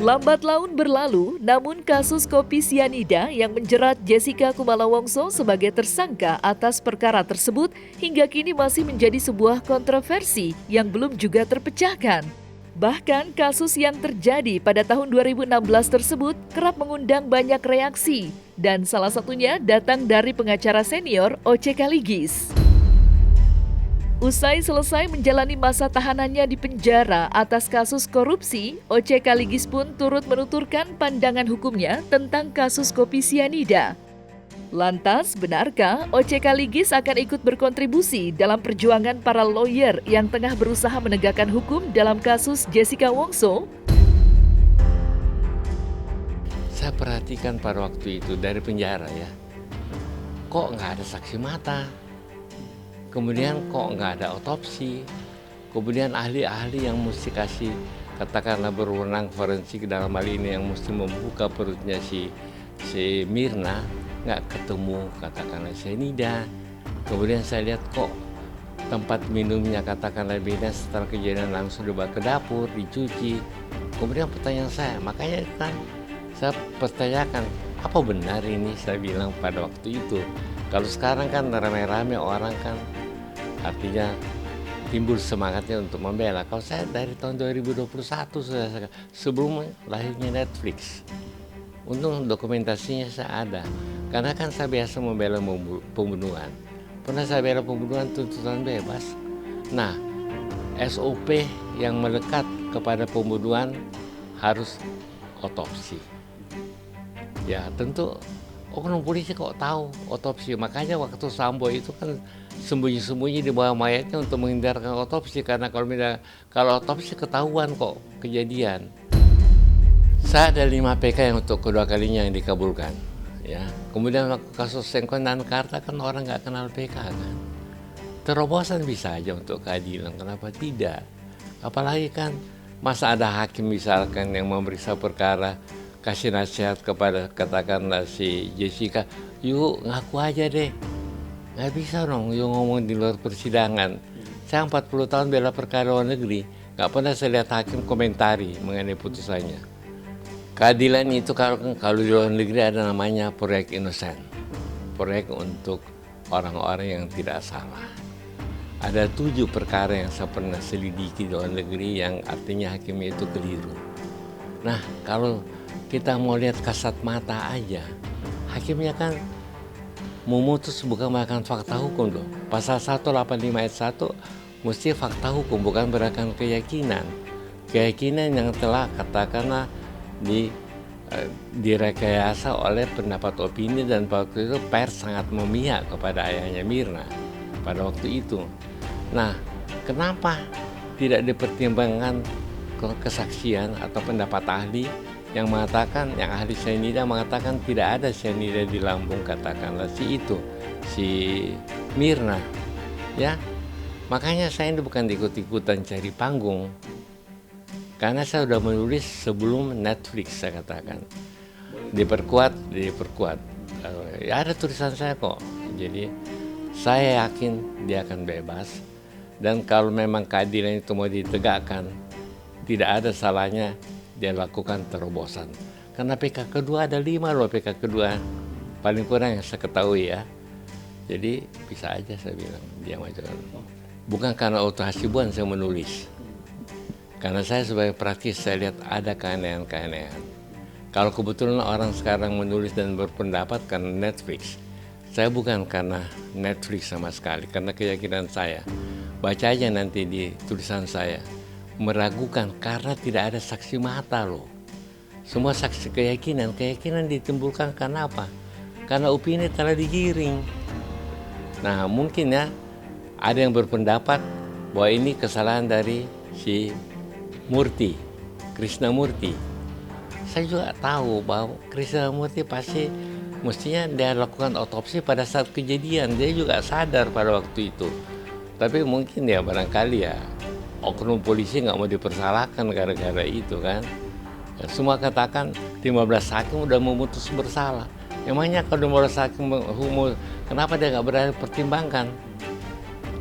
Lambat laun berlalu, namun kasus kopi sianida yang menjerat Jessica Kumala Wongso sebagai tersangka atas perkara tersebut hingga kini masih menjadi sebuah kontroversi yang belum juga terpecahkan. Bahkan kasus yang terjadi pada tahun 2016 tersebut kerap mengundang banyak reaksi, dan salah satunya datang dari pengacara senior O.C. Kaligis. Usai selesai menjalani masa tahanannya di penjara atas kasus korupsi, O.C. Kaligis pun turut menuturkan pandangan hukumnya tentang kasus kopi sianida. Lantas, benarkah O.C. Kaligis akan ikut berkontribusi dalam perjuangan para lawyer yang tengah berusaha menegakkan hukum dalam kasus Jessica Wongso? Saya perhatikan pada waktu itu dari penjara ya, kok nggak ada saksi mata? Kemudian kok nggak ada otopsi, kemudian ahli-ahli yang mesti kasih katakanlah berwenang forensik dalam hal ini yang mesti membuka perutnya si Mirna nggak ketemu katakanlah cyanida. Kemudian saya lihat kok tempat minumnya katakanlah beda, setelah kejadian langsung dibawa ke dapur dicuci. Kemudian pertanyaan saya, makanya kan saya pertanyakan apa benar ini, saya bilang pada waktu itu. Kalau sekarang kan rame-rame orang kan artinya timbul semangatnya untuk membela. Kalau saya dari tahun 2021 sudah sebelum lahirnya Netflix. Untung dokumentasinya saya ada. Karena kan saya biasa membela pembunuhan. Pernah saya bela pembunuhan tuntutan bebas. Nah, SOP yang melekat kepada pembunuhan harus otopsi. Ya tentu oknum polisi kok tahu otopsi, makanya waktu Sambo itu kan sembunyi-sembunyi di bawah mayatnya untuk menghindarkan otopsi, karena kalau otopsi ketahuan kok kejadian. Saya ada 5 PK yang untuk kedua kalinya yang dikabulkan. Ya, kemudian waktu kasus Sengkon dan Karta kan orang nggak kenal PK kan. Terobosan bisa aja untuk keadilan, kenapa tidak? Apalagi kan masa ada hakim misalkan yang memeriksa perkara kasih nasihat kepada katakanlah si Jessica, yuk ngaku aja deh. Nggak bisa dong yuk ngomong di luar persidangan. Saya 40 tahun bela perkara luar negeri, nggak pernah saya lihat hakim komentari mengenai putusannya. Keadilan itu kalau di luar negeri ada namanya proyek innocent, proyek untuk orang-orang yang tidak salah. Ada 7 perkara yang saya pernah selidiki di luar negeri yang artinya hakimnya itu keliru. Nah, kalau kita mau lihat kasat mata aja, hakimnya kan memutus bukan berdasarkan fakta hukum loh. Pasal 185 ayat 1 mesti fakta hukum, bukan berdasarkan keyakinan. Keyakinan yang telah katakanlah direkayasa oleh pendapat opini, dan waktu itu pers sangat memihak kepada ayahnya Mirna pada waktu itu. Nah, kenapa tidak dipertimbangkan kesaksian atau pendapat ahli yang mengatakan, yang ahli cyanida mengatakan tidak ada cyanida di lambung katakanlah si Mirna, ya. Makanya saya ini bukan ikut-ikutan cari panggung, karena saya sudah menulis sebelum Netflix, saya katakan diperkuat. Ya ada tulisan saya kok, jadi saya yakin dia akan bebas, dan kalau memang keadilan itu mau ditegakkan, tidak ada salahnya dia lakukan terobosan. Karena PK kedua ada 5 loh, PK kedua paling kurang yang saya ketahui ya. Jadi bisa aja saya bilang dia maju. Bukan karena auto hasibuan saya menulis, karena saya sebagai praktis saya lihat ada keanehan-keanehan. Kalau kebetulan orang sekarang menulis dan berpendapat karena Netflix, saya bukan karena Netflix sama sekali, karena keyakinan saya. Baca aja nanti di tulisan saya, meragukan karena tidak ada saksi mata loh. Semua saksi keyakinan ditimbulkan karena apa? Karena opini telah digiring. Nah mungkin ya ada yang berpendapat bahwa ini kesalahan dari si Murti, Krishnamurti. Saya juga tahu bahwa Krishnamurti pasti mestinya dia lakukan otopsi pada saat kejadian. Dia juga sadar pada waktu itu. Tapi mungkin ya barangkali ya oknum polisi nggak mau dipersalahkan gara-gara itu kan. Ya, semua katakan 15 hakim udah memutus bersalah. Emangnya kalau 15 hakim kenapa dia nggak berani pertimbangkan?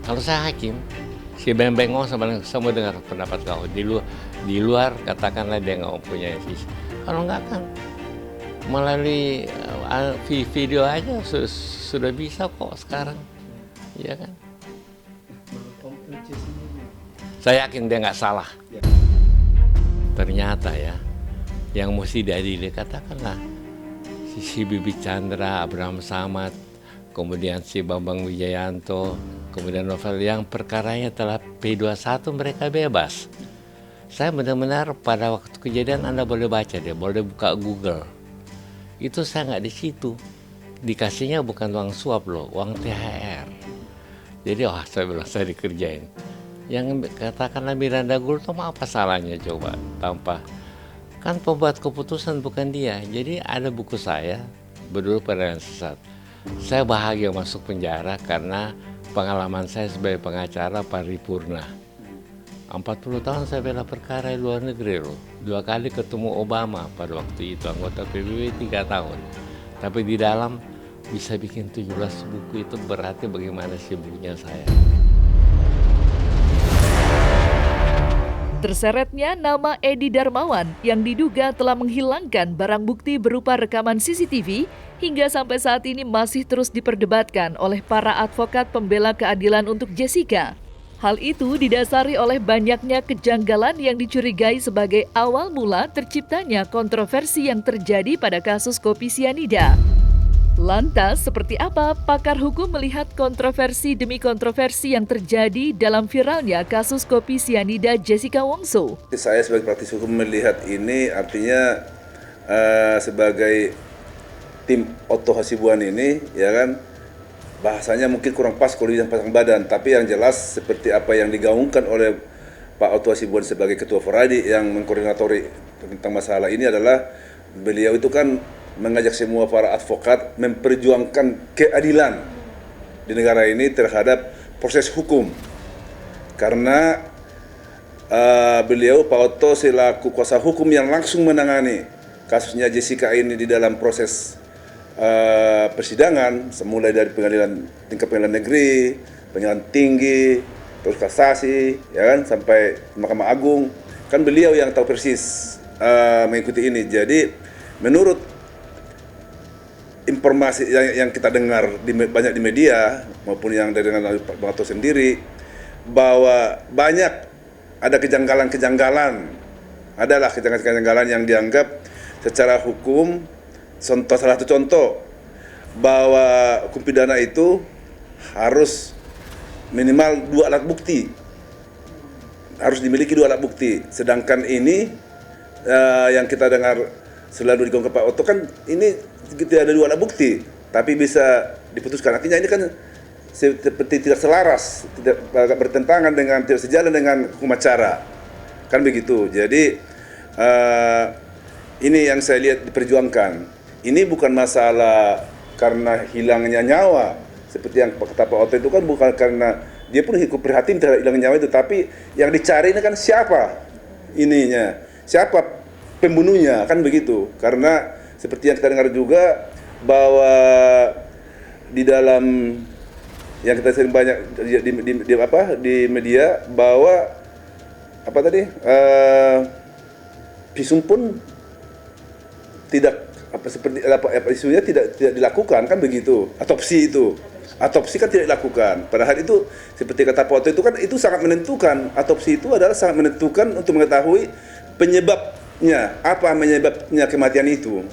Kalau saya hakim, si Beng sama dengar pendapat kau. Di luar katakanlah dia nggak mempunyai visi. Kalau nggak kan melalui video aja sudah bisa kok sekarang, ya kan? Saya yakin dia nggak salah. Ternyata ya, yang mesti diadili katakanlah si Bibi Chandra, Abraham Samad, kemudian si Bambang Wijayanto, kemudian novel yang perkaranya telah P21 mereka bebas. Saya benar-benar pada waktu kejadian Anda boleh baca deh, boleh buka Google. Itu saya nggak di situ. Dikasihnya bukan uang suap loh, uang THR. Jadi saya bilang saya dikerjain. Yang katakanlah Miranda Gultom apa salahnya coba tanpa kan pembuat keputusan bukan dia. Jadi ada buku saya Berdoa pada yang Sesat. Saya bahagia masuk penjara karena pengalaman saya sebagai pengacara paripurna. 40 tahun saya bela perkara di luar negeri loh. 2 kali ketemu Obama pada waktu itu, anggota PBB 3 tahun. Tapi di dalam bisa bikin 17 buku itu berarti bagaimana sibuknya saya. Terseretnya nama Edi Darmawan yang diduga telah menghilangkan barang bukti berupa rekaman CCTV hingga sampai saat ini masih terus diperdebatkan oleh para advokat pembela keadilan untuk Jessica. Hal itu didasari oleh banyaknya kejanggalan yang dicurigai sebagai awal mula terciptanya kontroversi yang terjadi pada kasus kopi sianida. Lantas, seperti apa pakar hukum melihat kontroversi demi kontroversi yang terjadi dalam viralnya kasus kopi sianida Jessica Wongso? Saya sebagai praktisi hukum melihat ini artinya sebagai tim Otto Hasibuan ini, ya kan, bahasanya mungkin kurang pas kalau yang pasang badan, tapi yang jelas seperti apa yang digaungkan oleh Pak Otto Hasibuan sebagai Ketua Foradi yang mengkoordinatori tentang masalah ini adalah beliau itu kan mengajak semua para advokat memperjuangkan keadilan di negara ini terhadap proses hukum. Karena beliau Pak Otto selaku kuasa hukum yang langsung menangani kasusnya Jessica ini di dalam proses persidangan, mulai dari tingkat pengadilan negeri, pengadilan tinggi, terus kasasi, ya kan, sampai Mahkamah Agung. Kan beliau yang tahu persis mengikuti ini. Jadi menurut informasi yang kita dengar banyak di media maupun yang dari Pak Otto sendiri, bahwa banyak ada kejanggalan-kejanggalan, adalah kejanggalan-kejanggalan yang dianggap secara hukum. Salah satu contoh bahwa hukum pidana itu harus minimal 2 alat bukti, harus dimiliki 2 alat bukti. Sedangkan ini yang kita dengar selalu digaungkan Pak Otto kan ini tidak ada 2 alat bukti, tapi bisa diputuskan. Artinya ini kan seperti tidak selaras, tidak bertentangan dengan, tidak sejalan dengan hukum acara, kan begitu. Jadi ini yang saya lihat diperjuangkan. Ini bukan masalah karena hilangnya nyawa, seperti yang kata Pak Otto itu kan bukan karena dia pun ikut prihatin terhadap hilangnya nyawa itu, tapi yang dicari ini kan siapa ininya, siapa pembunuhnya, kan begitu. Karena seperti yang kita dengar juga bahwa di dalam yang kita sering banyak di media bahwa apa tadi visum pun tidak isunya tidak dilakukan, kan begitu. Otopsi kan tidak dilakukan. Padahal itu seperti kata Pak Otto itu kan itu sangat menentukan. Otopsi itu adalah sangat menentukan untuk mengetahui penyebabnya, apa menyebabnya kematian itu.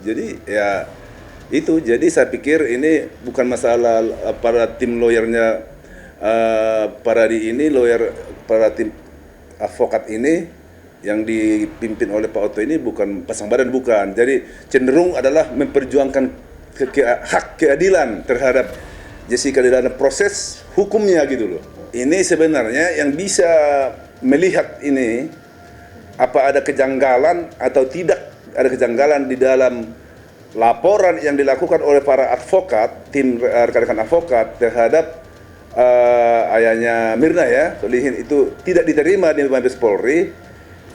Jadi ya itu, jadi saya pikir ini bukan masalah para tim lawyernya para tim advokat ini yang dipimpin oleh Pak Otto ini bukan pasang badan, bukan. Jadi cenderung adalah memperjuangkan hak keadilan terhadap Jessica di dalam proses hukumnya gitu loh. Ini sebenarnya yang bisa melihat ini apa ada kejanggalan atau tidak ada kejanggalan di dalam laporan yang dilakukan oleh para advokat, tim rekan-rekan advokat terhadap ayahnya Mirna ya, Solihin, itu tidak diterima di Mabes Polri.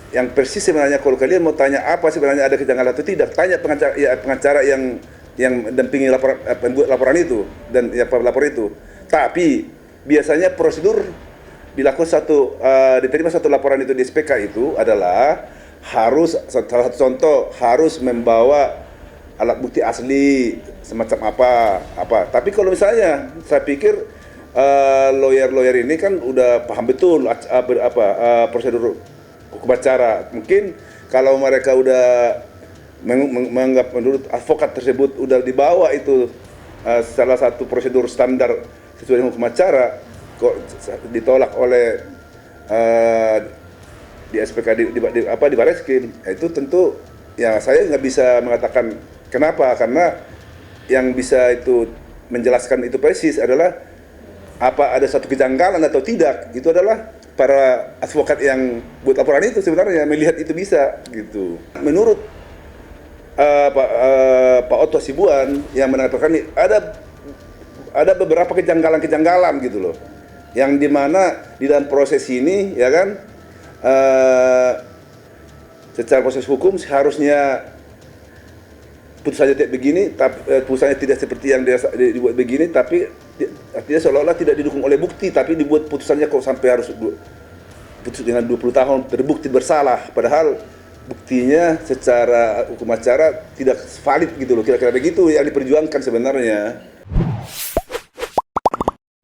Yang persis sebenarnya kalau kalian mau tanya apa sebenarnya ada kejanggalan atau tidak, tanya pengacara yang mendampingi laporan itu dan ya pelapor itu. Tapi biasanya prosedur dilakukan diterima satu laporan itu di SPK itu adalah harus, salah satu contoh, harus membawa alat bukti asli semacam apa. Tapi kalau misalnya saya pikir lawyer ini kan udah paham betul prosedur hukum acara. Mungkin kalau mereka udah menganggap menurut advokat tersebut udah dibawa itu salah satu prosedur standar sesuai dengan hukum acara, kok ditolak oleh di SPK di Bareskrim, itu tentu ya saya nggak bisa mengatakan kenapa, karena yang bisa itu menjelaskan itu persis adalah apa ada satu kejanggalan atau tidak, itu adalah para advokat yang buat laporan itu sebenarnya melihat itu bisa gitu. Menurut Pak Otto Hasibuan yang mengatakan ada beberapa kejanggalan gitu loh, yang dimana di dalam proses ini ya kan secara proses hukum seharusnya putusannya tidak begini, tapi putusannya tidak seperti yang dibuat begini, tapi artinya seolah-olah tidak didukung oleh bukti, tapi dibuat putusannya kok sampai harus putus dengan 20 tahun terbukti bersalah, padahal buktinya secara hukum acara tidak valid gitu loh, kira-kira begitu yang diperjuangkan sebenarnya.